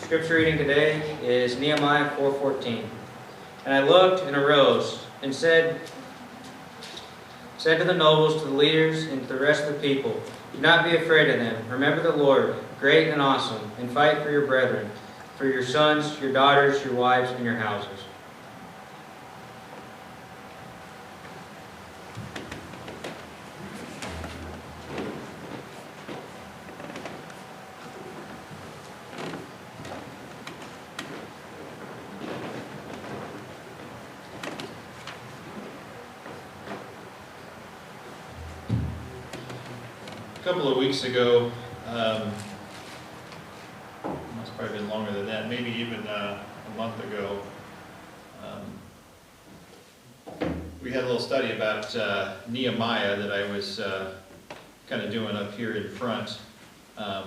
Scripture reading today is Nehemiah 4:14. And I looked and arose and said to the nobles, to the leaders, and to the rest of the people, do not be afraid of them. Remember the Lord, great and awesome, and fight for your brethren, for your sons, your daughters, your wives, and your houses. A couple of weeks ago, it's probably been longer than that, maybe even a month ago, we had a little study about Nehemiah that I was kind of doing up here in front. Kind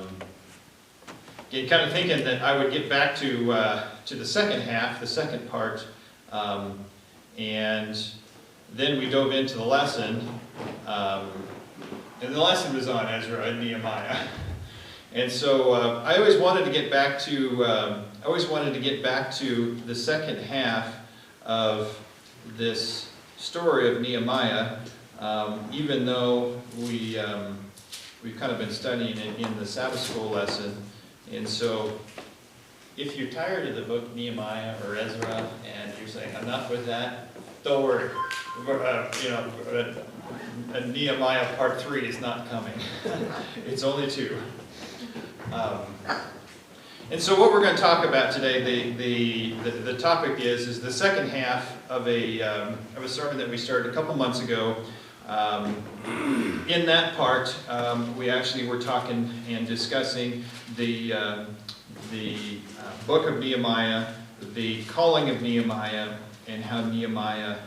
of thinking that I would get back to the second half, the second part, and then we dove into the lesson. And the lesson was on Ezra and Nehemiah, and so I always wanted to get back to the second half of this story of Nehemiah, even though we've kind of been studying it in the Sabbath school lesson. And so, if you're tired of the book Nehemiah or Ezra and you're saying enough with that, don't worry. Nehemiah part 3 is not coming. It's only 2. And so what we're going to talk about today, the topic is the second half of a sermon that we started a couple months ago. In that part, we actually were talking and discussing the book of Nehemiah, the calling of Nehemiah, and how Nehemiah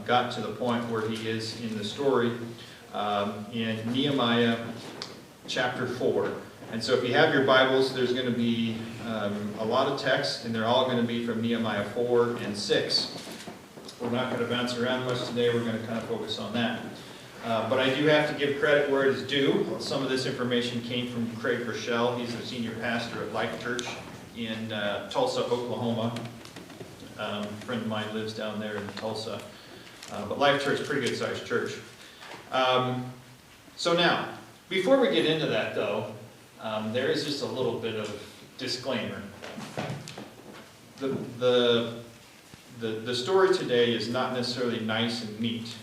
got to the point where he is in the story in Nehemiah chapter 4. And so if you have your Bibles, there's going to be a lot of text, and they're all going to be from Nehemiah 4 and 6. We're not going to bounce around much today. We're going to kind of focus on that. But I do have to give credit where it is due. Some of this information came from Craig Rochelle. He's the senior pastor at Life Church in Tulsa, Oklahoma. A friend of mine lives down there in Tulsa. But Life Church, pretty good sized church. So now, before we get into that though, there is just a little bit of disclaimer. The story today is not necessarily nice and neat.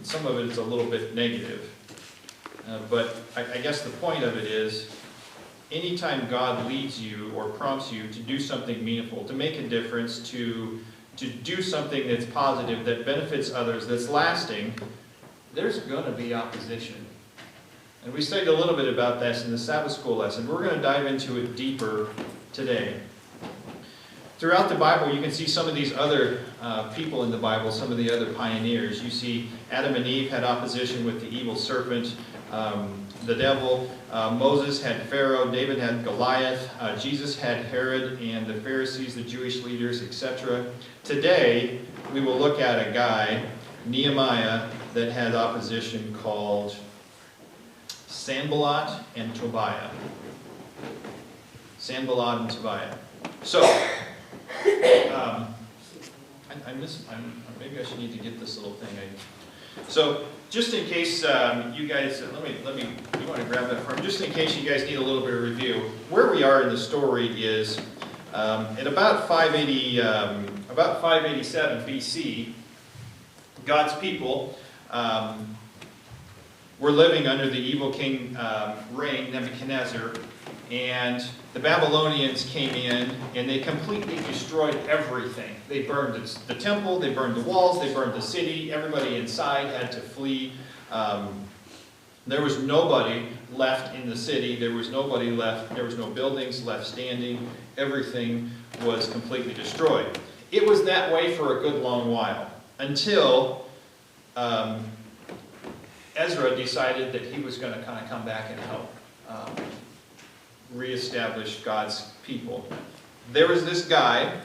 Some of it is a little bit negative. But I guess the point of it is, anytime God leads you or prompts you to do something meaningful, to make a difference, to do something that's positive, that benefits others, that's lasting, there's going to be opposition. And we studied a little bit about this in the Sabbath school lesson. We're going to dive into it deeper today. Throughout the Bible, you can see some of these other people in the Bible, some of the other pioneers. You see Adam and Eve had opposition with the evil serpent, the devil. Moses had Pharaoh, David had Goliath, Jesus had Herod and the Pharisees, the Jewish leaders, etc. Today, we will look at a guy, Nehemiah, that had opposition called Sanballat and Tobiah. Sanballat and Tobiah. So, maybe I should need to get this little thing. So, just in case you guys, you want to grab that for me, just in case you guys need a little bit of review, where we are in the story is at about 587 BC, God's people were living under the evil king reign, Nebuchadnezzar, and the Babylonians came in and they completely destroyed everything. They burned the temple, they burned the walls, they burned the city. Everybody inside had to flee. There was nobody left in the city. There was nobody left. There was no buildings left standing. Everything was completely destroyed. It was that way for a good long while until Ezra decided that he was going to kind of come back and help reestablish God's people. There was this guy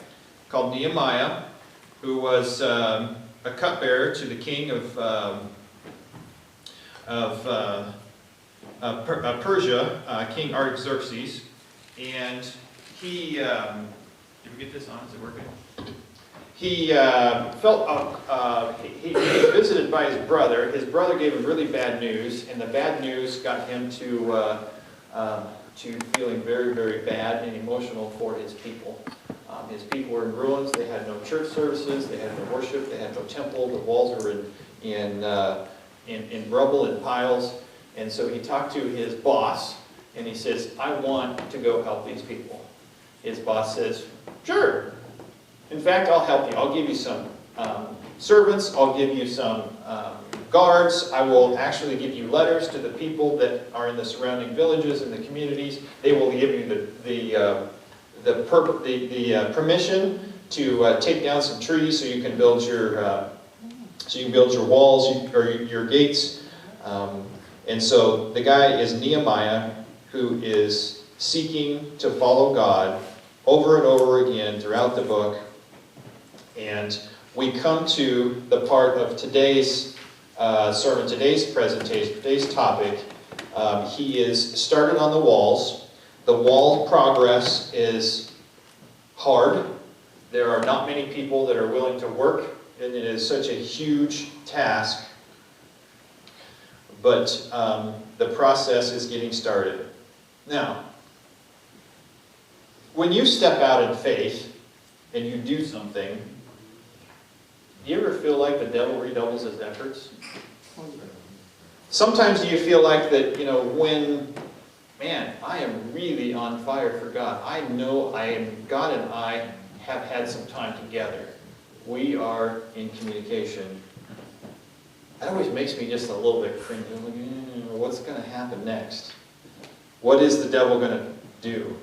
called Nehemiah who was a cupbearer to the king of Persia, King Artaxerxes, and Did we get this on? Is it working? He he was visited by his brother. His brother gave him really bad news, and the bad news got him to feeling very, very bad and emotional for his people. His people were in ruins. They had no church services. They had no worship. They had no temple. The walls were in rubble and piles. And so he talked to his boss, and he says, I want to go help these people. His boss says, sure. In fact, I'll help you. I'll give you some servants. I'll give you some guards. I will actually give you letters to the people that are in the surrounding villages and the communities. They will give you the permission to take down some trees so you can build your walls or your gates. And so the guy is Nehemiah, who is seeking to follow God over and over again throughout the book. And we come to the part of today's sermon, today's presentation, today's topic. He is started on the walls. The wall progress is hard. There are not many people that are willing to work, and it is such a huge task. But the process is getting started. Now, when you step out in faith and you do something, do you ever feel like the devil redoubles his efforts? Sometimes you feel like that, when, man, I am really on fire for God. I know God and I have had some time together. We are in communication. That always makes me just a little bit cringy. What's going to happen next? What is the devil going to do?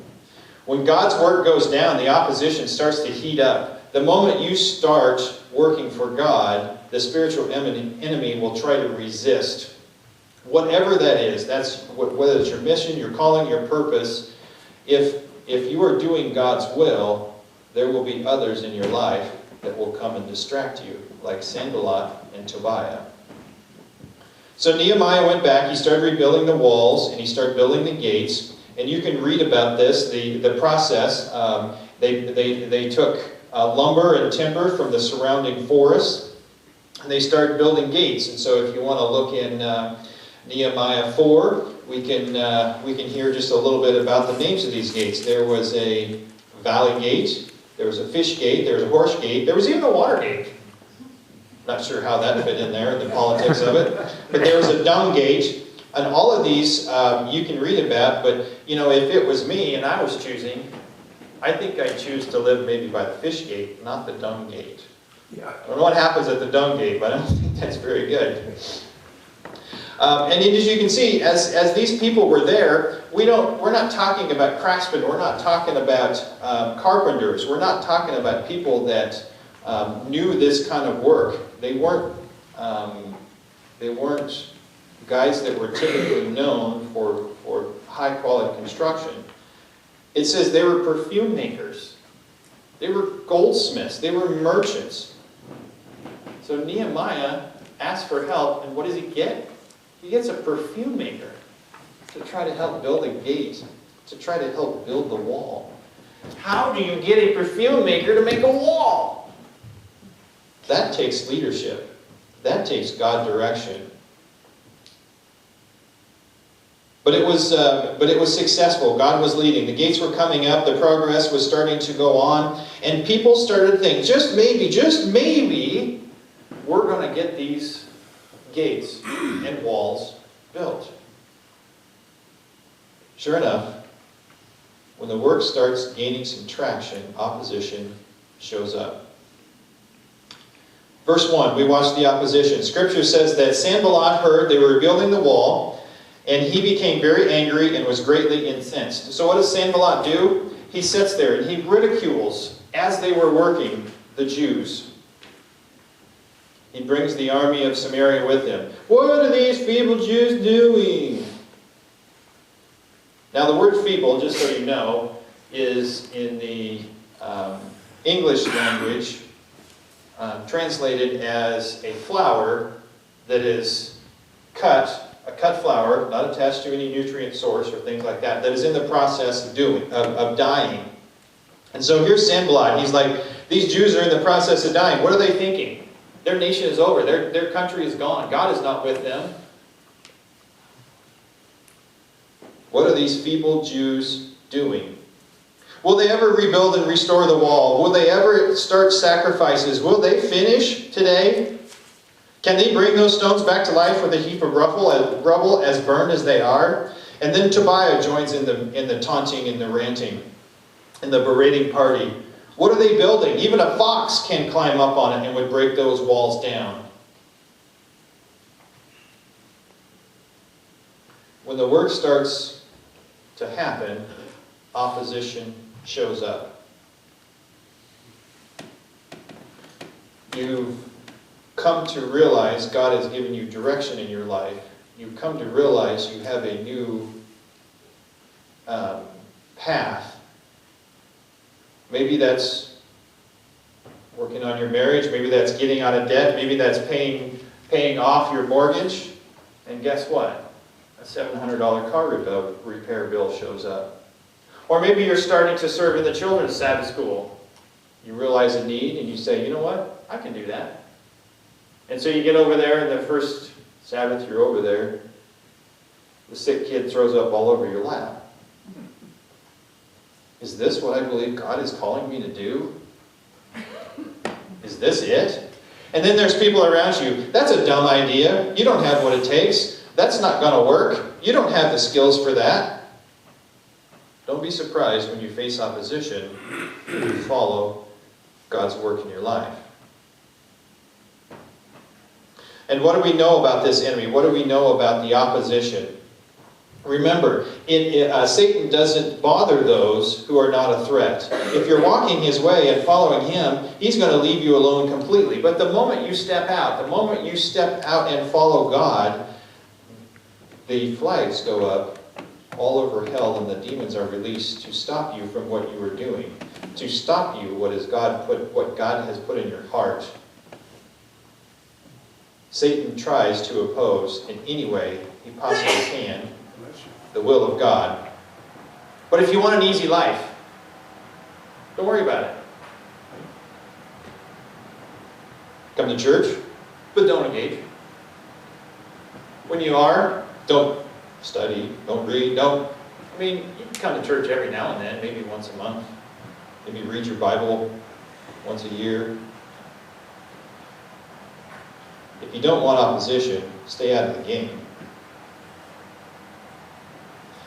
When God's work goes down, the opposition starts to heat up. The moment you start working for God, the spiritual enemy will try to resist. Whatever that is, that's whether it's your mission, your calling, your purpose. If you are doing God's will, there will be others in your life that will come and distract you, like Sanballat and Tobiah. So Nehemiah went back, he started rebuilding the walls, and he started building the gates. And you can read about this, the process. They took lumber and timber from the surrounding forest, and they started building gates. And so if you want to look in Nehemiah 4, we can hear just a little bit about the names of these gates. There was a valley gate, there was a fish gate, there was a horse gate, there was even a water gate. Not sure how that fit in there, the politics of it. But there was a dung gate. And all of these you can read about, but if it was me and I was choosing, I think I'd choose to live maybe by the fish gate, not the dung gate. Yeah. I don't know what happens at the dung gate, but I don't think that's very good. And as you can see, as these people were there, we're not talking about craftsmen, we're not talking about carpenters, we're not talking about people that knew this kind of work. They weren't guys that were typically known for high quality construction. It says they were perfume makers. They were goldsmiths. They were merchants. So Nehemiah asks for help, and what does he get? He gets a perfume maker to try to help build a gate, to try to help build the wall. How do you get a perfume maker to make a wall? That takes leadership. That takes God direction. But it was successful. God was leading. The gates were coming up. The progress was starting to go on. And people started to think, just maybe, we're going to get these gates and walls built. Sure enough, when the work starts gaining some traction, opposition shows up. Verse 1, we watch the opposition. Scripture says that Sanballat heard they were rebuilding the wall, and he became very angry and was greatly incensed. So what does Sanballat do? He sits there and he ridicules, as they were working, the Jews. He brings the army of Samaria with him. What are these feeble Jews doing? Now the word feeble, just so you know, is in the English language translated as a flower that is cut, a cut flower, not attached to any nutrient source or things like that, that is in the process of dying. And so here's Sanballat. He's like, these Jews are in the process of dying. What are they thinking? Their nation is over. Their country is gone. God is not with them. What are these feeble Jews doing? Will they ever rebuild and restore the wall? Will they ever start sacrifices? Will they finish today? Can they bring those stones back to life with a heap of rubble as burned as they are? And then Tobiah joins in the taunting and the ranting and the berating party. What are they building? Even a fox can climb up on it and would break those walls down. When the work starts to happen, opposition shows up. You've come to realize God has given you direction in your life. You've come to realize you have a new path. Maybe that's working on your marriage. Maybe that's getting out of debt. Maybe that's paying off your mortgage. And guess what? A $700 car repair bill shows up. Or maybe you're starting to serve in the children's Sabbath school. You realize a need and you say, you know what? I can do that. And so you get over there, and the first Sabbath you're over there, the sick kid throws up all over your lap. Is this what I believe God is calling me to do? Is this it? And then there's people around you. That's a dumb idea. You don't have what it takes. That's not going to work. You don't have the skills for that. Don't be surprised when you face opposition and you follow God's work in your life. And what do we know about this enemy? What do we know about the opposition? Remember, Satan doesn't bother those who are not a threat. If you're walking his way and following him, he's going to leave you alone completely. But the moment you step out and follow God, the flags go up all over hell and the demons are released to stop you from what you are doing, to stop you what God has put in your heart. Satan tries to oppose in any way he possibly can the will of God. But if you want an easy life, don't worry about it. Come to church, but don't engage. When you are, don't study, don't read, you can come to church every now and then, maybe once a month. Maybe read your Bible once a year. If you don't want opposition, stay out of the game.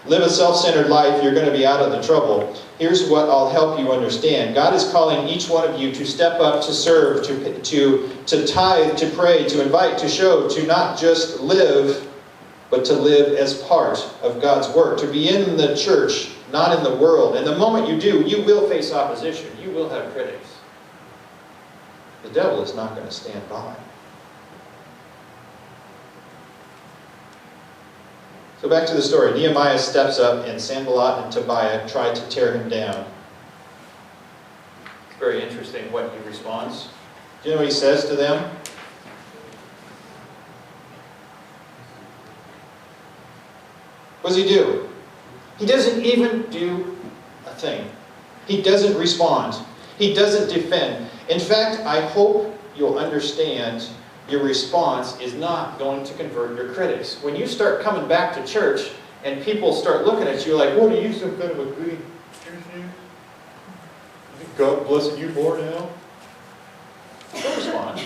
Live a self-centered life, you're going to be out of the trouble. Here's what I'll help you understand. God is calling each one of you to step up, to serve, to tithe, to pray, to invite, to show, to not just live, but to live as part of God's work. To be in the church, not in the world. And the moment you do, you will face opposition. You will have critics. The devil is not going to stand by. So back to the story. Nehemiah steps up and Sanballat and Tobiah try to tear him down. It's very interesting what he responds. Do you know what he says to them? What does he do? He doesn't even do a thing. He doesn't respond. He doesn't defend. In fact, I hope you'll understand your response is not going to convert your critics. When you start coming back to church and people start looking at you like, what are you, some kind of a goody? You think God blessing you more now? Don't respond.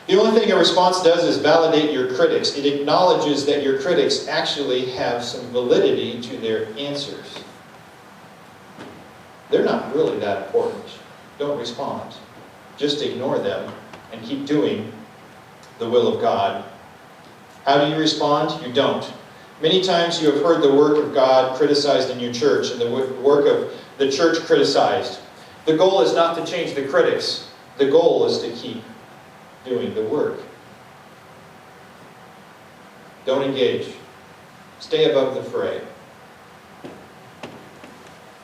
The only thing a response does is validate your critics. It acknowledges that your critics actually have some validity to their answers. They're not really that important. Don't respond. Just ignore them and keep doing the will of God. How do you respond? You don't. Many times you have heard the work of God criticized in your church and the work of the church criticized. The goal is not to change the critics. The goal is to keep doing the work. Don't engage. Stay above the fray.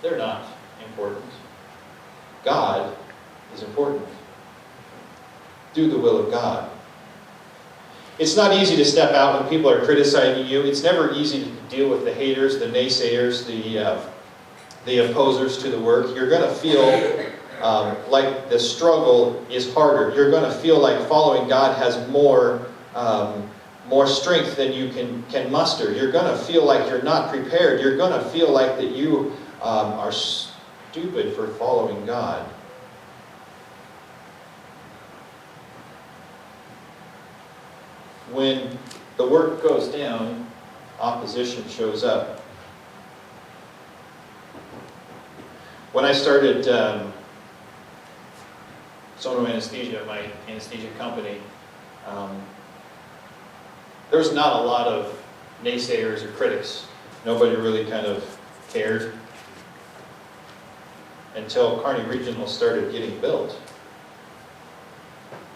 They're not important. God is important. Do the will of God. It's not easy to step out when people are criticizing you. It's never easy to deal with the haters, the naysayers, the opposers to the work. You're going to feel like the struggle is harder. You're going to feel like following God has more strength than you can muster. You're going to feel like you're not prepared. You're going to feel like that you are stupid for following God. When the work goes down, opposition shows up. When I started Sono Anesthesia, my anesthesia company, there was not a lot of naysayers or critics. Nobody really kind of cared until Kearney Regional started getting built.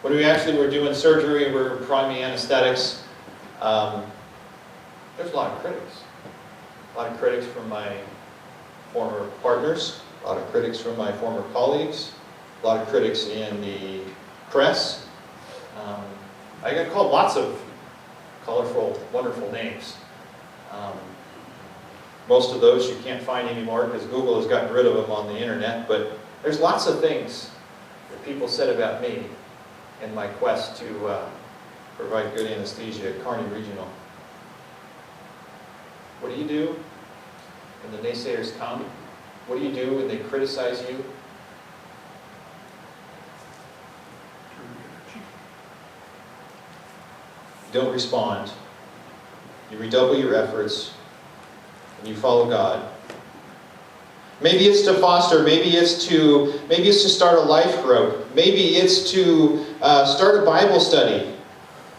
When we actually were doing surgery, we were priming anesthetics, there's a lot of critics. A lot of critics from my former partners, a lot of critics from my former colleagues, a lot of critics in the press. I got called lots of colorful, wonderful names. Most of those you can't find anymore because Google has gotten rid of them on the internet, but there's lots of things that people said about me in my quest to provide good anesthesia at Kearney Regional. What do you do when the naysayers come? What do you do when they criticize you? You don't respond. You redouble your efforts, and you follow God. Maybe it's to foster, maybe it's to start a life group, maybe it's to start a Bible study.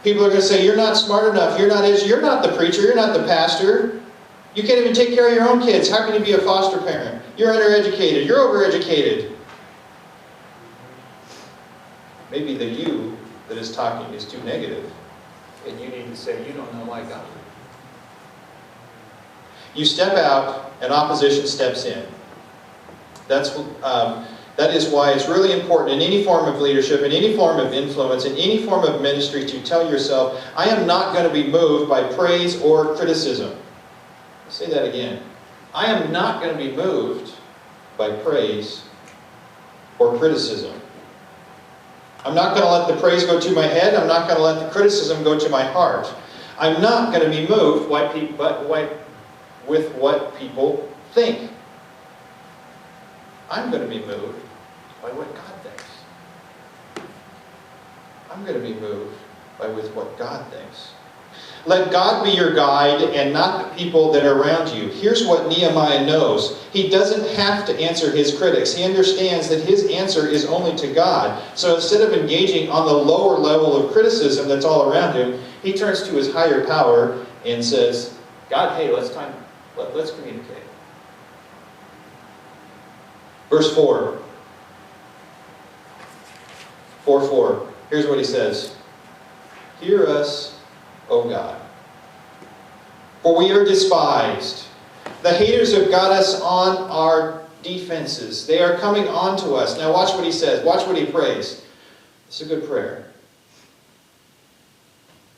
People are going to say, you're not smart enough, you're not the preacher, you're not the pastor. You can't even take care of your own kids. How can you be a foster parent? You're undereducated, you're overeducated. Maybe the you that is talking is too negative, and you need to say, you don't know my God. You step out, and opposition steps in. That is why it's really important in any form of leadership, in any form of influence, in any form of ministry to tell yourself, I am not going to be moved by praise or criticism. I'll say that again. I am not going to be moved by praise or criticism. I'm not going to let the praise go to my head. I'm not going to let the criticism go to my heart. I'm not going to be moved with what people think. I'm going to be moved by what God thinks. I'm going to be moved with what God thinks. Let God be your guide and not the people that are around you. Here's what Nehemiah knows. He doesn't have to answer his critics. He understands that his answer is only to God. So instead of engaging on the lower level of criticism that's all around him, he turns to his higher power and says, God, hey, let's communicate. Verse 4. 4:4. Here's what he says. Hear us, O God, for we are despised. The haters have got us on our defenses. They are coming on to us. Now watch what he says. Watch what he prays. It's a good prayer.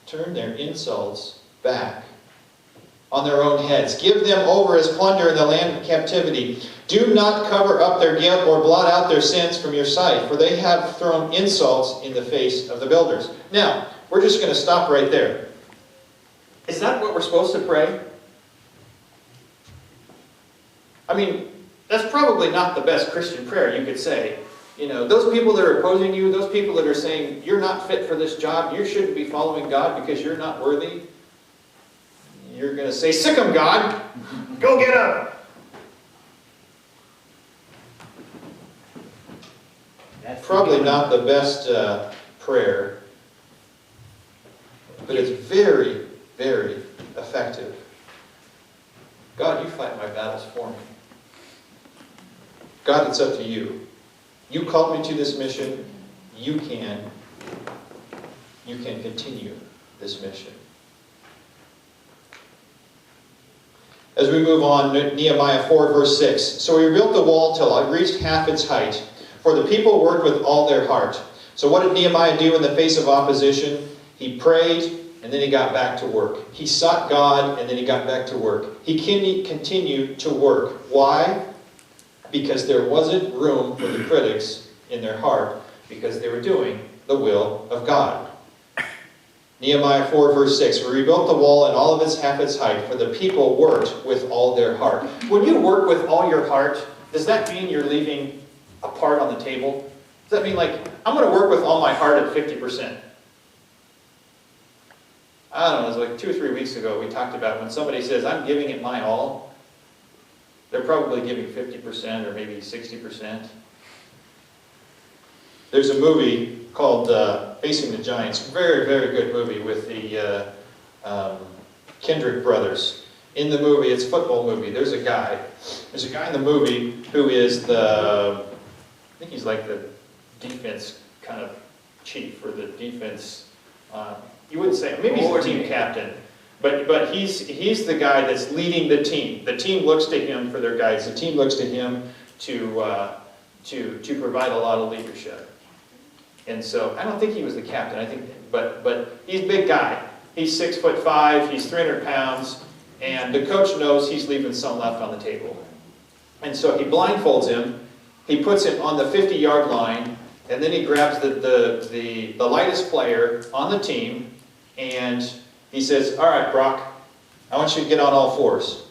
Turn their insults back on their own heads. Give them over as plunder in the land of captivity. Do not cover up their guilt or blot out their sins from your sight, for they have thrown insults in the face of the builders. Now, we're just going to stop right there. Is that what we're supposed to pray? I mean, that's probably not the best Christian prayer you could say. You know, those people that are opposing you, those people that are saying, you're not fit for this job, you shouldn't be following God because you're not worthy. You're going to say, sick 'em, God. Go get 'em. That's probably not the best prayer, but it's very, very effective. God, you fight my battles for me. God, it's up to you. You called me to this mission. You can continue this mission. As we move on, Nehemiah 4, verse 6. So he rebuilt the wall till it reached half its height, for the people worked with all their heart. So what did Nehemiah do in the face of opposition? He prayed, and then he got back to work. He sought God, and then he got back to work. He continued to work. Why? because there wasn't room for the critics in their heart, because they were doing the will of God. Nehemiah 4 verse 6, we rebuilt the wall and all of half its height, for the people worked with all their heart. When you work with all your heart, does that mean you're leaving a part on the table? Does that mean like, I'm going to work with all my heart at 50%? I don't know, it was like 2 or 3 weeks ago we talked about when somebody says, I'm giving it my all, they're probably giving 50% or maybe 60%. There's a movie called Facing the Giants. Very, very good movie with the Kendrick brothers. In the movie, it's a football movie. There's a guy in the movie who is I think he's like the defense kind of chief or the defense, you wouldn't say, maybe he's the team captain. But he's the guy that's leading the team. The team looks to him for their guidance. The team looks to him to provide a lot of leadership. And so I don't think he was the captain. I think, but he's a big guy. He's 6'5". He's 300 pounds, and the coach knows he's leaving some left on the table. And so he blindfolds him. He puts him on the 50-yard line, and then he grabs the lightest player on the team, and he says, all right, Brock, I want you to get on all fours.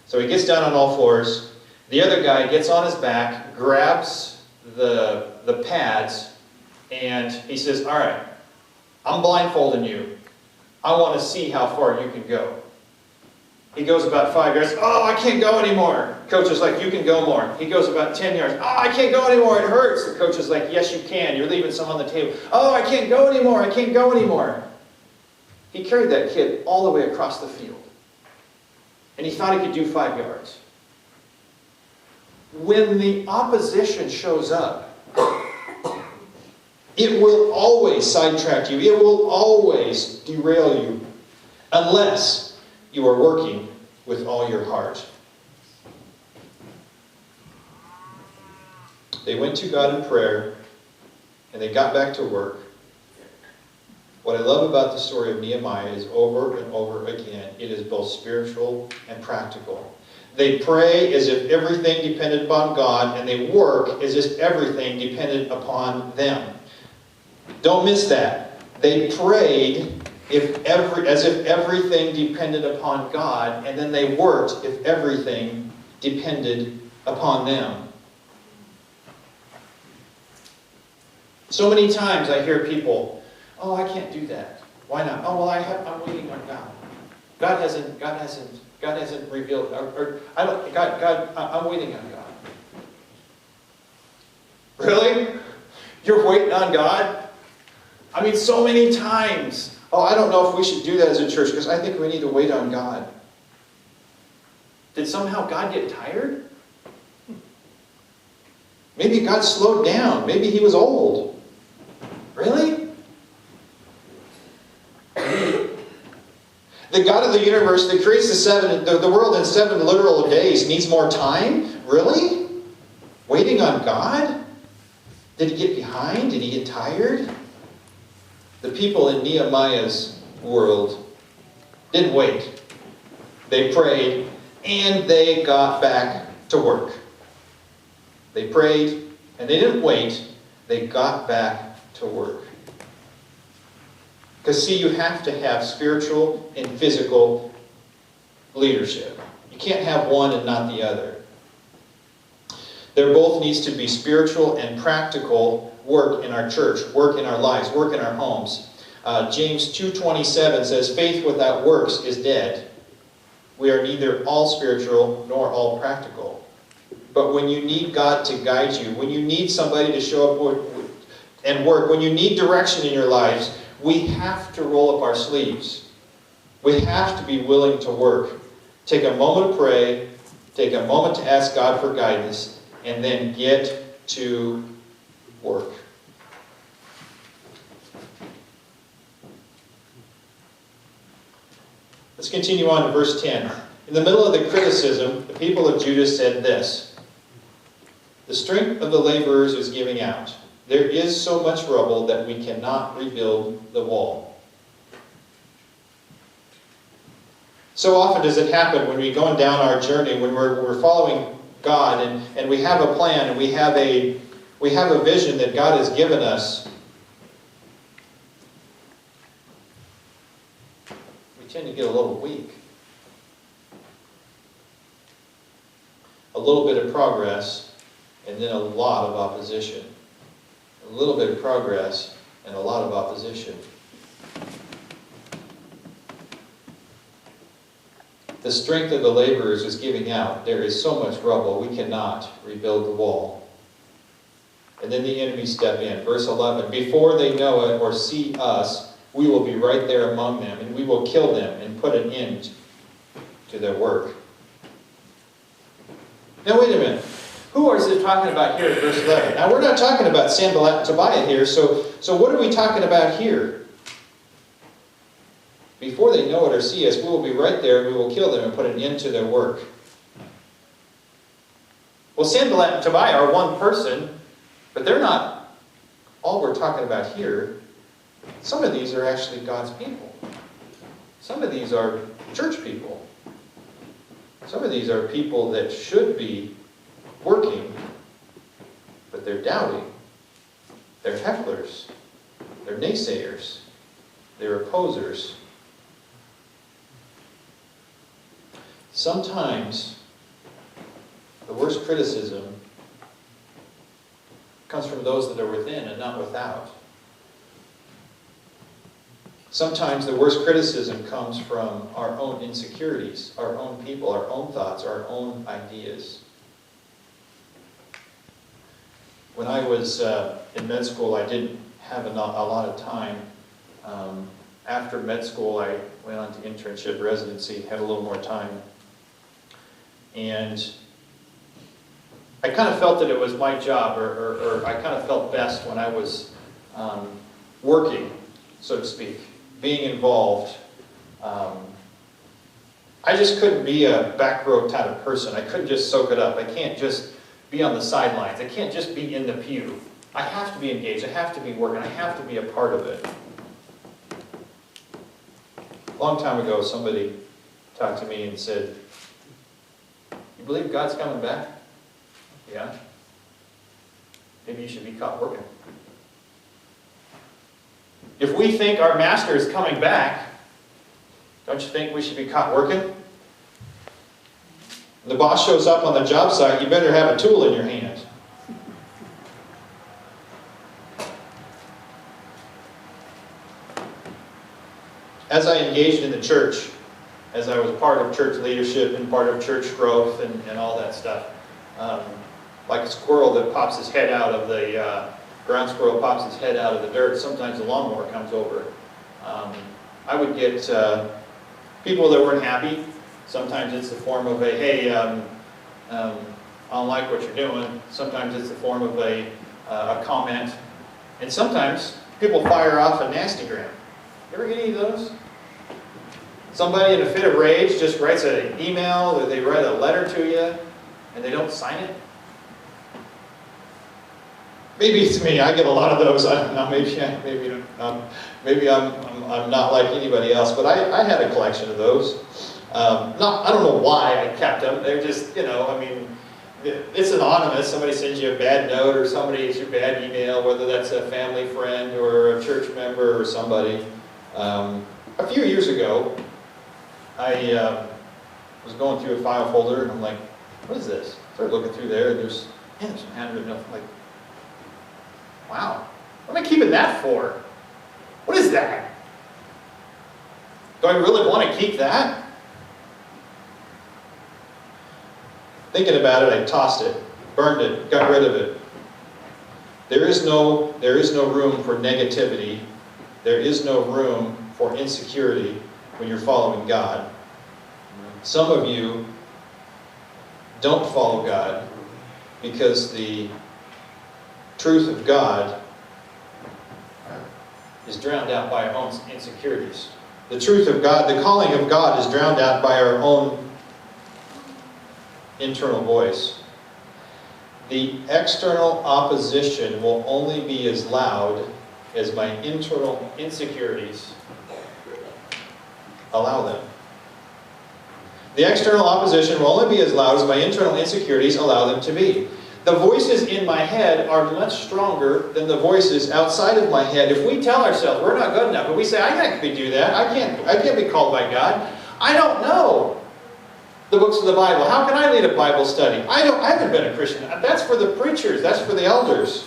So he gets down on all fours. The other guy gets on his back, grabs the pads, and he says, all right, I'm blindfolding you. I want to see how far you can go. He goes about 5 yards. Oh, I can't go anymore. Coach is like, you can go more. He goes about 10 yards. Oh, I can't go anymore. It hurts. The coach is like, yes, you can. You're leaving some on the table. Oh, I can't go anymore. I can't go anymore. He carried that kid all the way across the field. And he thought he could do 5 yards. When the opposition shows up, it will always sidetrack you. It will always derail you unless you are working with all your heart. They went to God in prayer and they got back to work. What I love about the story of Nehemiah is over and over again, it is both spiritual and practical. They pray as if everything depended upon God, and they work as if everything depended upon them. Don't miss that. They prayed as if everything depended upon God, and then they worked if everything depended upon them. So many times I hear people, oh, I can't do that. Why not? Oh, well, I'm waiting on God. God hasn't revealed, or I don't. God, I'm waiting on God. Really? You're waiting on God? I mean, so many times. Oh, I don't know if we should do that as a church because I think we need to wait on God. Did somehow God get tired? Maybe God slowed down. Maybe he was old. Really? The God of the universe that creates the world in 7 literal days needs more time? Really? Waiting on God? Did he get behind? Did he get tired? The people in Nehemiah's world didn't wait. They prayed and they got back to work. They prayed and they didn't wait. They got back to work. Because see, you have to have spiritual and physical leadership. You can't have one and not the other. There both needs to be spiritual and practical work in our church, work in our lives, work in our homes. James 2:27 says, faith without works is dead. We are neither all spiritual nor all practical. But when you need God to guide you, when you need somebody to show up and work, when you need direction in your lives, we have to roll up our sleeves. We have to be willing to work. Take a moment to pray, take a moment to ask God for guidance, and then get to work. Let's continue on to verse 10. In the middle of the criticism, the people of Judah said this: the strength of the laborers is giving out. There is so much rubble that we cannot rebuild the wall. So often does it happen when we're going down our journey, when we're following God, and we have a plan, and we have a vision that God has given us, we tend to get a little weak. A little bit of progress, and then a lot of opposition. A little bit of progress, and a lot of opposition. The strength of the laborers is giving out. There is so much rubble, we cannot rebuild the wall. And then the enemy step in. Verse 11, before they know it or see us, we will be right there among them, and we will kill them and put an end to their work. Now wait a minute. Who is it talking about here in verse 11? Now we're not talking about Sanballat and Tobiah here, so what are we talking about here? Before they know it or see us, we will be right there, and we will kill them and put an end to their work. Well, Sanballat and Tobiah are one person, but they're not all we're talking about here. Some of these are actually God's people. Some of these are church people. Some of these are people that should be working, but they're doubting. They're hecklers. They're naysayers. They're opposers. Sometimes the worst criticism comes from those that are within and not without. Sometimes the worst criticism comes from our own insecurities, our own people, our own thoughts, our own ideas. When I was in med school, I didn't have a lot of time. After med school, I went on to internship, residency, had a little more time. And I kind of felt that it was my job, or I kind of felt best when I was working, so to speak, being involved. I just couldn't be a back row type of person. I couldn't just soak it up. I can't just be on the sidelines. I can't just be in the pew. I have to be engaged. I have to be working. I have to be a part of it. A long time ago, somebody talked to me and said, "You believe God's coming back?" "Yeah." "Maybe you should be caught working." If we think our master is coming back, don't you think we should be caught working? When the boss shows up on the job site, you better have a tool in your hand. As I engaged in the church, as I was part of church leadership and part of church growth and all that stuff, like a squirrel that pops his head out of the ground squirrel pops his head out of the dirt, sometimes the lawnmower comes over. I would get people that weren't happy. Sometimes it's the form of a, "Hey, I don't like what you're doing." Sometimes it's the form of a comment. And sometimes people fire off a nastygram. You ever get any of those? Somebody in a fit of rage just writes an email, or they write a letter to you, and they don't sign it. Maybe it's me. I get a lot of those. I don't know. Maybe I'm not like anybody else. But I had a collection of those. I don't know why I kept them. They're just, it's anonymous. Somebody sends you a bad note, or somebody gets your bad email, whether that's a family friend or a church member or somebody. A few years ago, I was going through a file folder, and I'm like, "What is this?" Started looking through there, and there's some handwritten notes. I'm like, wow, what am I keeping that for? What is that? Do I really want to keep that? Thinking about it, I tossed it, burned it, got rid of it. There is no room for negativity. There is no room for insecurity when you're following God. Some of you don't follow God because the truth of God is drowned out by our own insecurities. The truth of God, the calling of God, is drowned out by our own internal voice. The external opposition will only be as loud as my internal insecurities allow them. The external opposition will only be as loud as my internal insecurities allow them to be. The voices in my head are much stronger than the voices outside of my head. If we tell ourselves we're not good enough, but we say, I can't do that, I can't be called by God, I don't know the books of the Bible. How can I lead a Bible study? I haven't been a Christian. That's for the preachers. That's for the elders.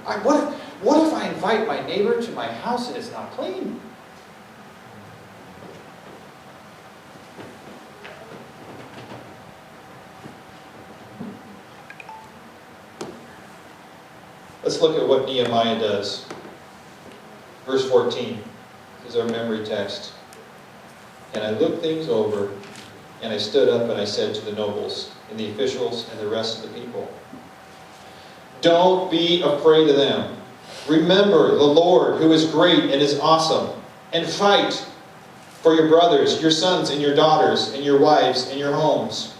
What if I invite my neighbor to my house and it's not clean? Let's look at what Nehemiah does. Verse 14 is our memory text. And I looked things over, and I stood up and I said to the nobles and the officials and the rest of the people, don't be afraid of them. Remember the Lord who is great and is awesome, and fight for your brothers, your sons and your daughters, and your wives and your homes.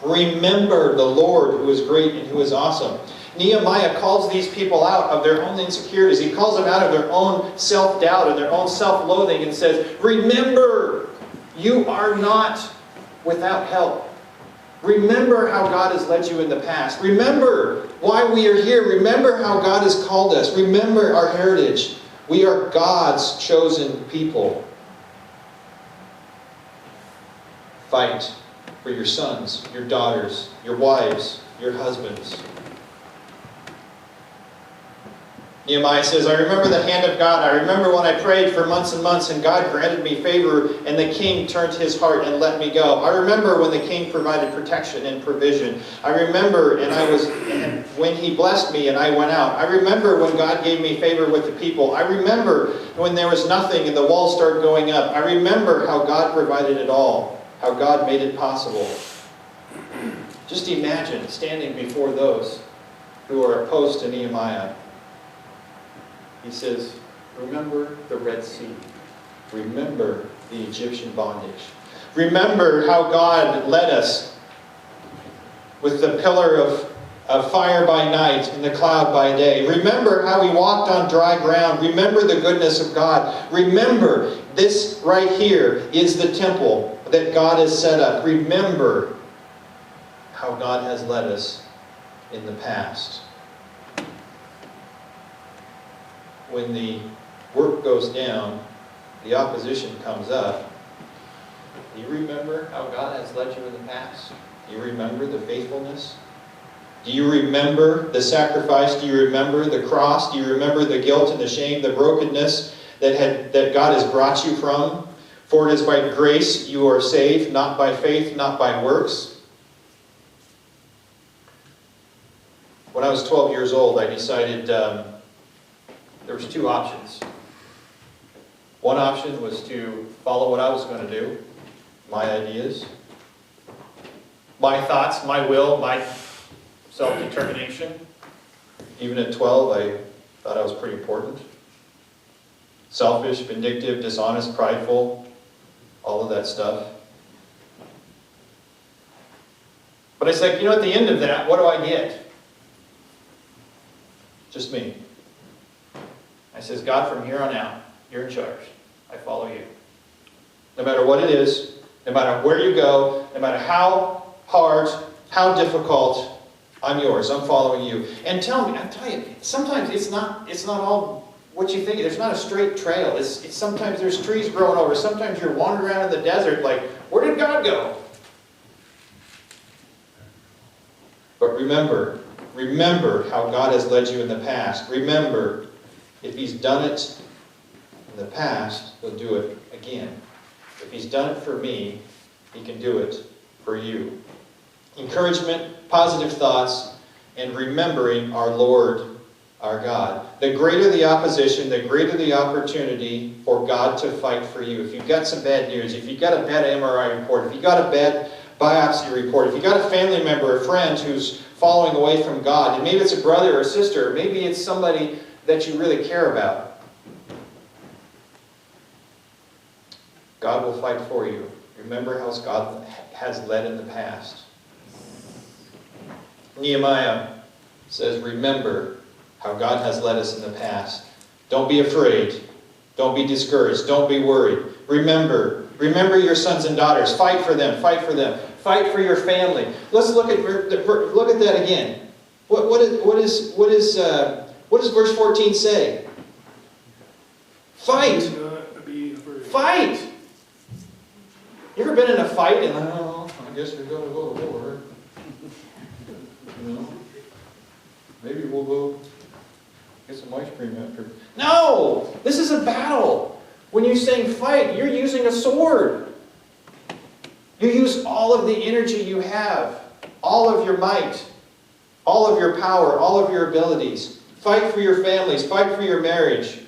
Remember the Lord who is great and who is awesome. Nehemiah calls these people out of their own insecurities. He calls them out of their own self-doubt and their own self-loathing and says, remember, you are not without help. Remember how God has led you in the past. Remember why we are here. Remember how God has called us. Remember our heritage. We are God's chosen people. Fight for your sons, your daughters, your wives, your husbands. Nehemiah says, I remember the hand of God. I remember when I prayed for months and months and God granted me favor and the king turned his heart and let me go. I remember when the king provided protection and provision. I remember when he blessed me and I went out. I remember when God gave me favor with the people. I remember when there was nothing and the walls started going up. I remember how God provided it all, how God made it possible. Just imagine standing before those who are opposed to Nehemiah. He says, remember the Red Sea. Remember the Egyptian bondage. Remember how God led us with the pillar of fire by night and the cloud by day. Remember how we walked on dry ground. Remember the goodness of God. Remember this right here is the temple that God has set up. Remember how God has led us in the past. When the work goes down, the opposition comes up. Do you remember how God has led you in the past? Do you remember the faithfulness? Do you remember the sacrifice? Do you remember the cross? Do you remember the guilt and the shame, the brokenness that God has brought you from? For it is by grace you are saved, not by faith, not by works. When I was 12 years old, I decided there was two options. One option was to follow what I was going to do, my ideas, my thoughts, my will, my self-determination. Even at 12, I thought I was pretty important. Selfish, vindictive, dishonest, prideful, all of that stuff. But it's like, at the end of that, what do I get? Just me. I says, God, from here on out, you're in charge. I follow you. No matter what it is, no matter where you go, no matter how hard, how difficult, I'm yours. I'm following you. And I tell you, sometimes it's not all what you think. There's not a straight trail. It's sometimes there's trees growing over. Sometimes you're wandering around in the desert like, where did God go? But remember how God has led you in the past. Remember, if He's done it in the past, He'll do it again. If He's done it for me, He can do it for you. Encouragement, positive thoughts, and remembering our Lord, our God. The greater the opposition, the greater the opportunity for God to fight for you. If you've got some bad news, if you've got a bad MRI report, if you've got a bad biopsy report, if you've got a family member, a friend who's falling away from God, and maybe it's a brother or a sister, maybe it's somebody that you really care about, God will fight for you. Remember how God has led in the past. Nehemiah says, remember how God has led us in the past. Don't be afraid. Don't be discouraged. Don't be worried. Remember Remember your sons and daughters. Fight for them. Fight for them. Fight for your family. Let's look at that again. What does verse 14 say? Fight. Fight. You ever been in a fight and I guess we're going to go to war. Maybe we'll go get some ice cream after. No! This is a battle. When you're saying fight, you're using a sword. You use all of the energy you have, all of your might, all of your power, all of your abilities. Fight for your families, fight for your marriage.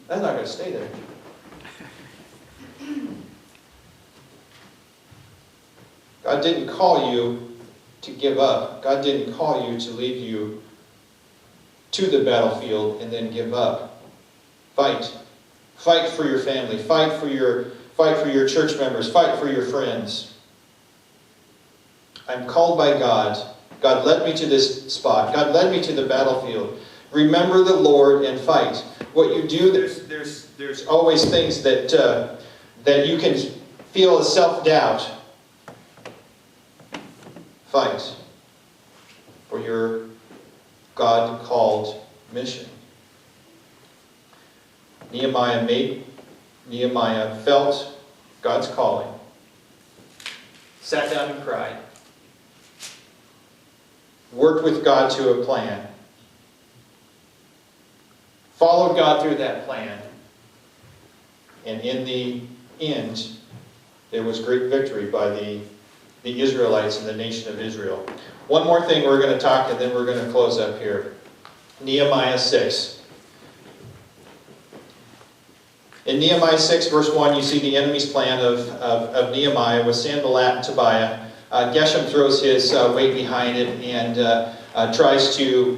That's not going to stay there. God didn't call you to give up. God didn't call you to leave you to the battlefield and then give up. Fight. Fight for your family. Fight for your church members. Fight for your friends. I'm called by God. God led me to this spot. God led me to the battlefield. Remember the Lord and fight. What you do, there's always things that you can feel as self-doubt. Fight for your God-called mission. Nehemiah felt God's calling, sat down and cried, worked with God to a plan, followed God through that plan, and in the end, there was great victory by the Israelites and the nation of Israel. One more thing we're going to talk, and then we're going to close up here. Nehemiah 6. In Nehemiah 6, verse 1, you see the enemy's plan of Nehemiah with Sanballat and Tobiah. Geshem throws his weight behind it and tries to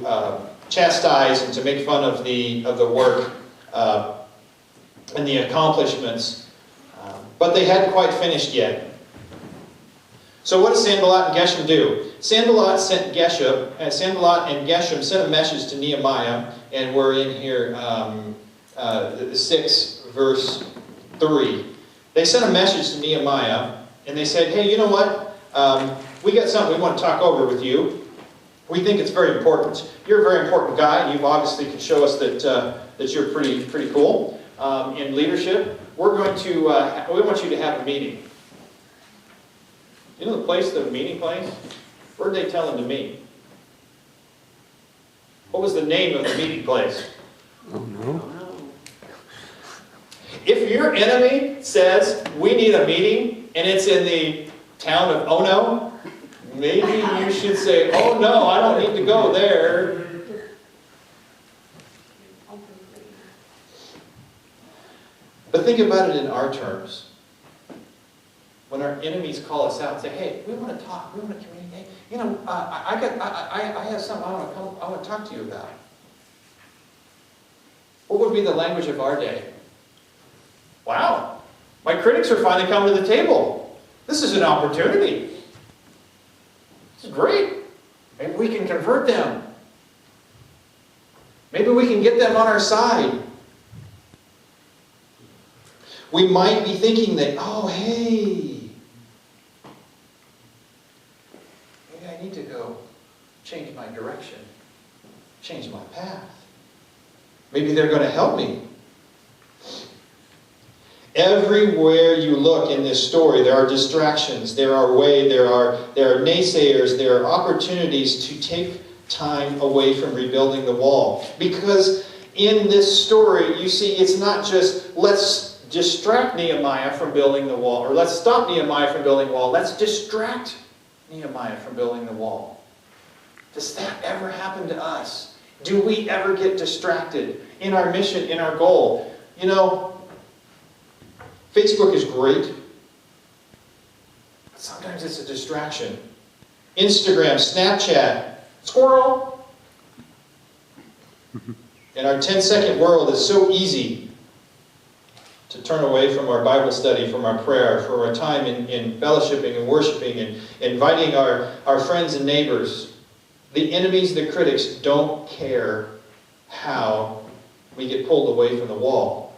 chastise and to make fun of the work and the accomplishments. But they hadn't quite finished yet. So what does Sanballat and Geshem do? Sanballat and Geshem sent a message to Nehemiah, and we're in here, 6, verse 3. They sent a message to Nehemiah, and they said, hey, you know what? We got something we want to talk over with you. We think it's very important. You're a very important guy, and you obviously can show us that you're pretty cool in leadership. We want you to have a meeting. You know the meeting place? Where did they tell him to meet? What was the name of the meeting place? Oh, no. If your enemy says, we need a meeting, and it's in the town of Ono, maybe you should say, oh no, I don't need to go there. But think about it in our terms. When our enemies call us out and say, hey, we want to talk, we want to communicate. You know, I have something I want to talk to you about. What would be the language of our day? Wow, my critics are finally coming to the table. This is an opportunity. This is great. Maybe we can convert them. Maybe we can get them on our side. We might be thinking that, oh, hey, maybe I need to go change my direction, change my path. Maybe they're going to help me. Everywhere you look in this story, there are distractions, there are naysayers, there are opportunities to take time away from rebuilding the wall. Because in this story, you see, it's not just, let's distract Nehemiah from building the wall, or let's stop Nehemiah from building the wall. Let's distract Nehemiah from building the wall. Does that ever happen to us? Do we ever get distracted in our mission, in our goal? You know, Facebook is great, but sometimes it's a distraction. Instagram, Snapchat, squirrel. In our 10-second world, it's so easy to turn away from our Bible study, from our prayer, from our time in fellowshipping and worshiping and inviting our friends and neighbors. The enemies, the critics, don't care how we get pulled away from the wall,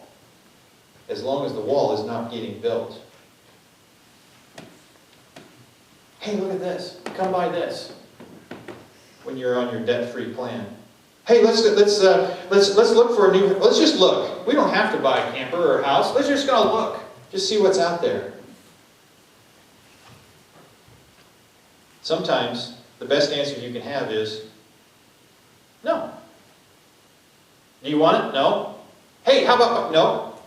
as long as the wall is not getting built. Hey, look at this. Come buy this. When you're on your debt-free plan. Hey, let's look for a new. Let's just look. We don't have to buy a camper or a house. Let's just go look. Just see what's out there. Sometimes the best answer you can have is no. Do you want it? No. Hey, how about no?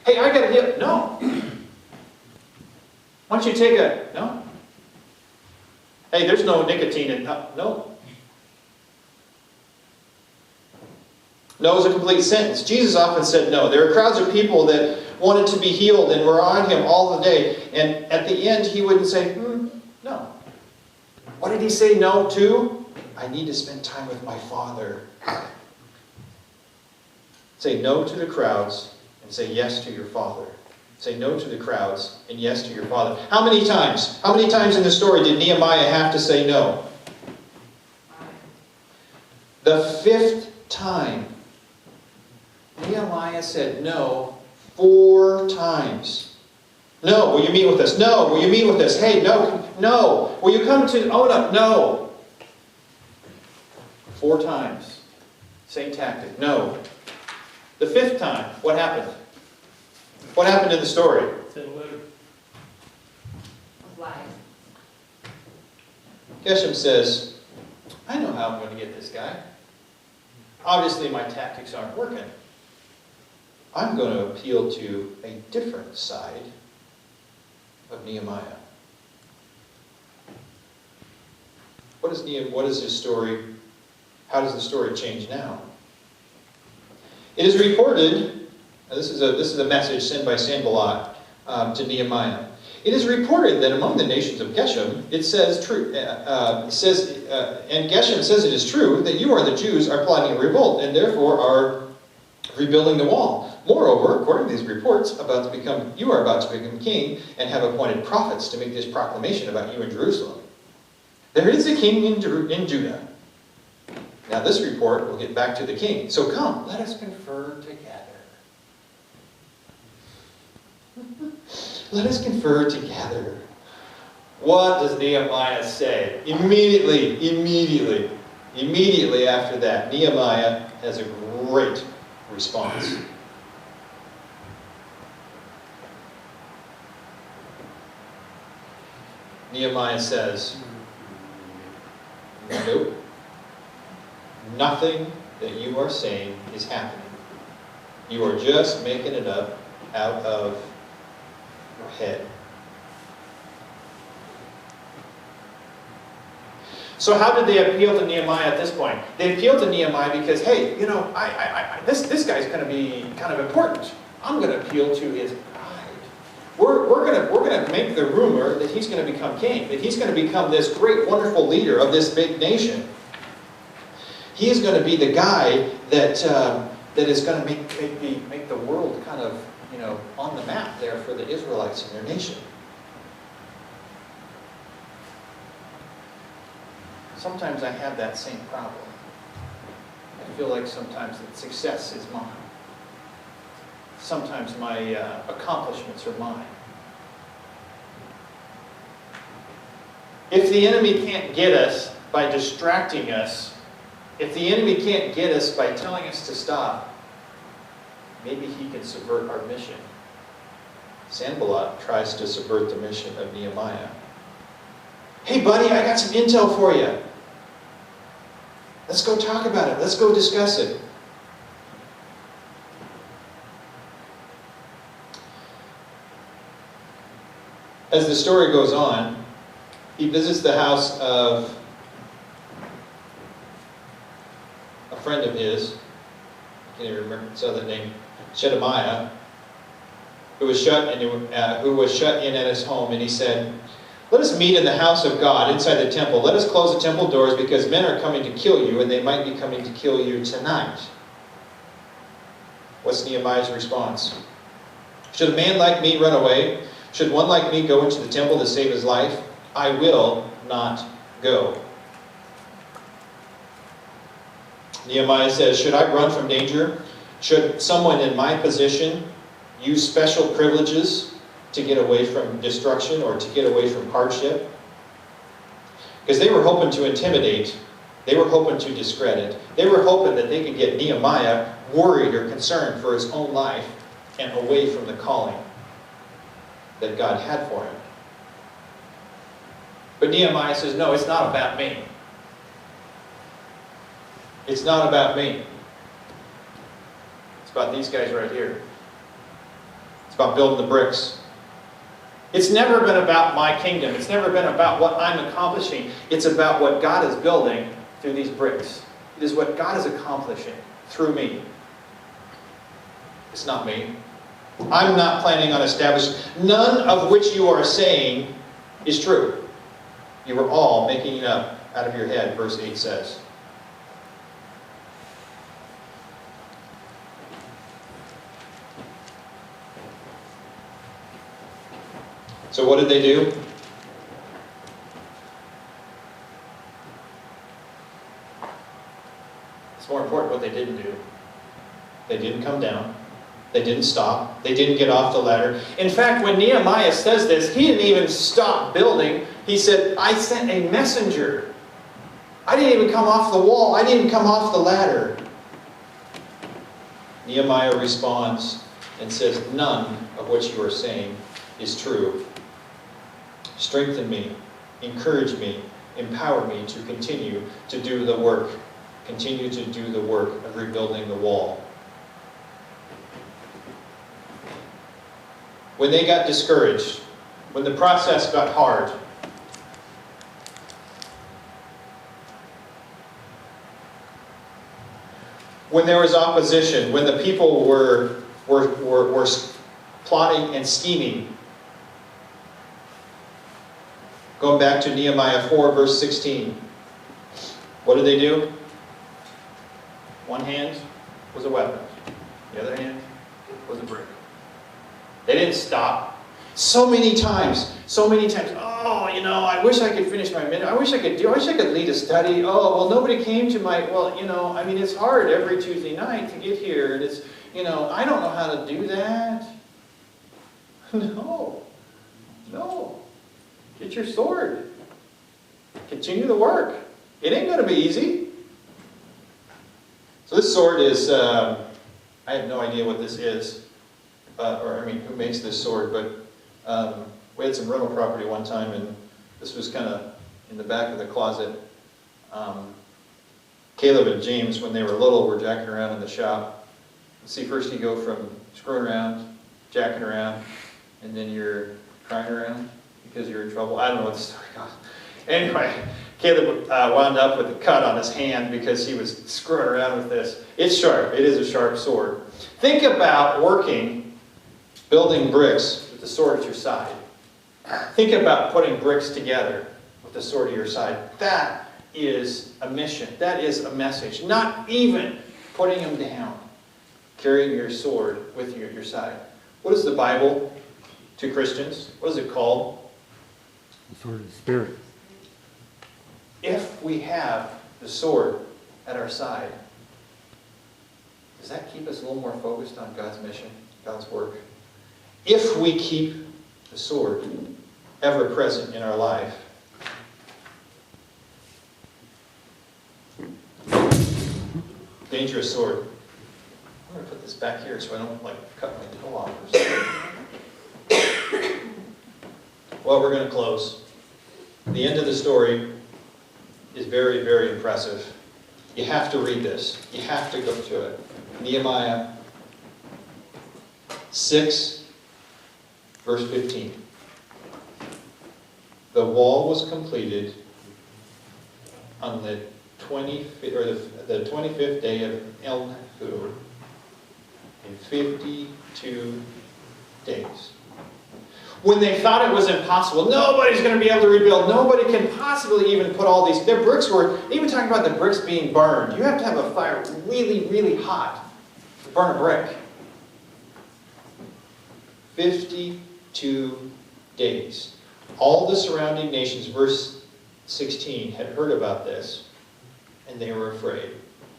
Hey, I got a deal. No. Why don't you take a no? Hey, there's no nicotine in no. No is a complete sentence. Jesus often said no. There are crowds of people that wanted to be healed and were on him all the day. And at the end, he wouldn't say, no. What did he say no to? I need to spend time with my Father. Say no to the crowds and say yes to your Father. Say no to the crowds and yes to your Father. How many times? How many times in the story did Nehemiah have to say no? The 5th time. Nehemiah said no 4 times. No, will you meet with us? No, will you meet with us? Hey, no, no. Will you come to own up? No. 4 times. Same tactic. No. The 5th time, what happened? What happened in the story? Lies. Geshem says, I know how I'm going to get this guy. Obviously, my tactics aren't working. I'm going to appeal to a different side of Nehemiah. What is his story? How does the story change now? It is reported, this is a message sent by Sanballat to Nehemiah. It is reported that among the nations of Geshem, it says true. And Geshem says it is true that you are the Jews are plotting a revolt and therefore are rebuilding the wall. Moreover, according to these reports, you are about to become king and have appointed prophets to make this proclamation about you in Jerusalem. There is a king in Judah. Now this report will get back to the king. So come, let us confer together. Let us confer together. What does Nehemiah say? Immediately after that, Nehemiah has a great response. Nehemiah says, nope. Nothing that you are saying is happening. You are just making it up out of your head. So how did they appeal to Nehemiah at this point? They appealed to Nehemiah because, hey, you know, this guy's going to be kind of important. I'm going to appeal to his pride. We're going to make the rumor that he's going to become king, that he's going to become this great, wonderful leader of this big nation. He is going to be the guy that is going to make the world kind of, you know, on the map there for the Israelites and their nation. Sometimes I have that same problem. I feel like sometimes that success is mine. Sometimes my accomplishments are mine. If the enemy can't get us by distracting us, if the enemy can't get us by telling us to stop, maybe he can subvert our mission. Sanballat tries to subvert the mission of Nehemiah. Hey buddy, I got some intel for you. Let's go talk about it. Let's go discuss it. As the story goes on, he visits the house of a friend of his, I can't even remember his other name, Shedemiah, who was shut in at his home, and he said, "Let us meet in the house of God inside the temple. Let us close the temple doors because men are coming to kill you, and they might be coming to kill you tonight." What's Nehemiah's response? Should a man like me run away? Should one like me go into the temple to save his life? I will not go. Nehemiah says, should I run from danger? Should someone in my position use special privileges to get away from destruction or to get away from hardship? Because they were hoping to intimidate. They were hoping to discredit. They were hoping that they could get Nehemiah worried or concerned for his own life and away from the calling that God had for him. But Nehemiah says, no, it's not about me. It's not about me. It's about these guys right here. It's about building the bricks. It's never been about my kingdom. It's never been about what I'm accomplishing. It's about what God is building through these bricks. It is what God is accomplishing through me. It's not me. I'm not planning on establishing. None of which you are saying is true. You are all making it up out of your head, verse 8 says. So what did they do? It's more important what they didn't do. They didn't come down. They didn't stop. They didn't get off the ladder. In fact, when Nehemiah says this, he didn't even stop building. He said, I sent a messenger. I didn't even come off the wall. I didn't come off the ladder. Nehemiah responds and says, none of what you are saying is true. Strengthen me, encourage me, empower me to continue to do the work. Continue to do the work of rebuilding the wall. When they got discouraged, when the process got hard, when there was opposition, when the people were plotting and scheming, going back to Nehemiah 4, verse 16. What did they do? One hand was a weapon. The other hand was a brick. They didn't stop. So many times. Oh, I wish I could finish my minute. I wish I could lead a study. Oh, well, nobody came to my, it's hard every Tuesday night to get here. And it's, I don't know how to do that. No. Get your sword. Continue the work. It ain't going to be easy. So this sword is, I have no idea what this is, who makes this sword, but we had some rental property one time, and this was kind of in the back of the closet. Caleb and James, when they were little, were jacking around in the shop. See, first you go from screwing around, jacking around, and then you're crying around because you're in trouble. I don't know what the story goes. Anyway, Caleb wound up with a cut on his hand because he was screwing around with this. It's sharp. It is a sharp sword. Think about building bricks with the sword at your side. Think about putting bricks together with the sword at your side. That is a mission. That is a message. Not even putting them down. Carrying your sword with you at your side. What is the Bible to Christians? What is it called? The sword of the Spirit. If we have the sword at our side, does that keep us a little more focused on God's mission, God's work? If we keep the sword ever present in our life, dangerous sword. I'm going to put this back here so I don't cut my toe off or something. Well, we're going to close. The end of the story is very, very impressive. You have to read this. You have to go to it. Nehemiah 6, verse 15. The wall was completed on the 25th day of Elul in 52 days. When they thought it was impossible, nobody's going to be able to rebuild. Nobody can possibly even put all these. Their bricks were, even talking about the bricks being burned. You have to have a fire really, really hot to burn a brick. 52 days. All the surrounding nations, verse 16, had heard about this, and they were afraid.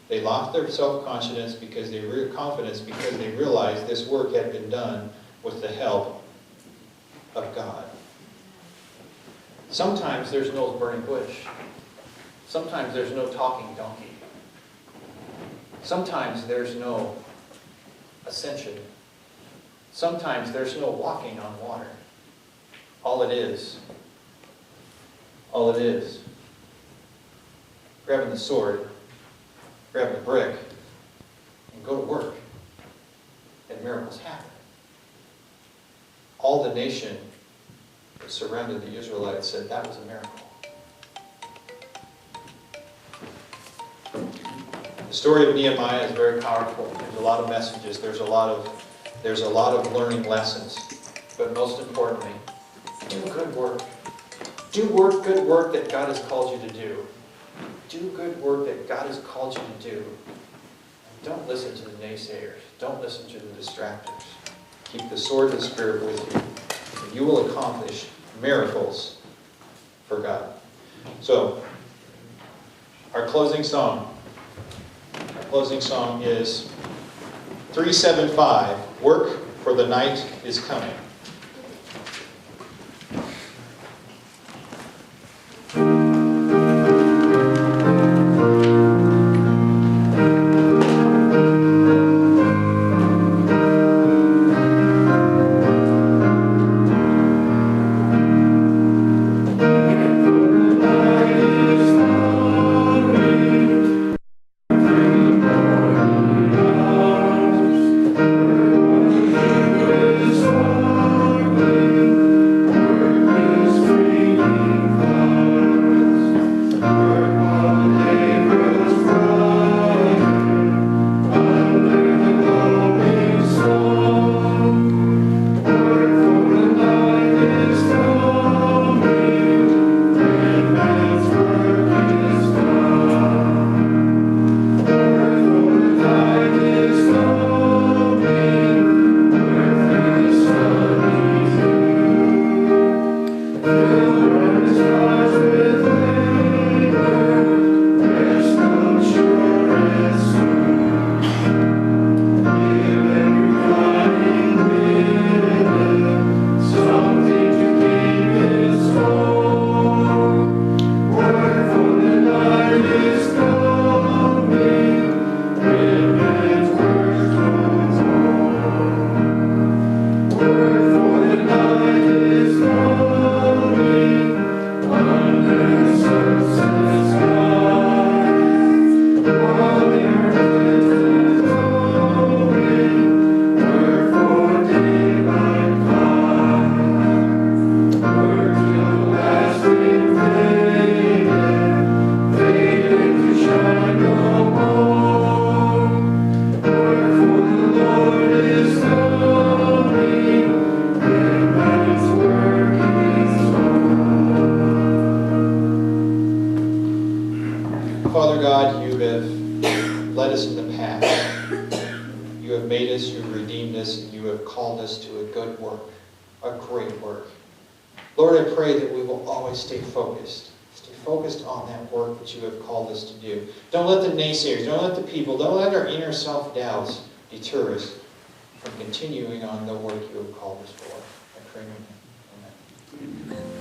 They lost their self-confidence because they realized this work had been done with the help of God. Sometimes there's no burning bush. Sometimes there's no talking donkey. Sometimes there's no ascension. Sometimes there's no walking on water. All it is, grabbing the sword, grabbing the brick, and go to work. And miracles happen. All the nation that surrounded the Israelites said that was a miracle. The story of Nehemiah is very powerful. There's a lot of messages. There's a lot of learning lessons. But most importantly, do good work. Do good work that God has called you to do. Do good work that God has called you to do. And don't listen to the naysayers. Don't listen to the distractors. Keep the sword of the Spirit with you. And you will accomplish miracles for God. So, our closing song. Our closing song is 375, Work for the Night is Coming. Father God, you have led us in the past. You have made us, you have redeemed us, and you have called us to a good work, a great work. Lord, I pray that we will always stay focused on that work that you have called us to do. Don't let the naysayers, don't let the people, don't let our inner self-doubts deter us from continuing on the work you have called us for. I pray in your name. Amen.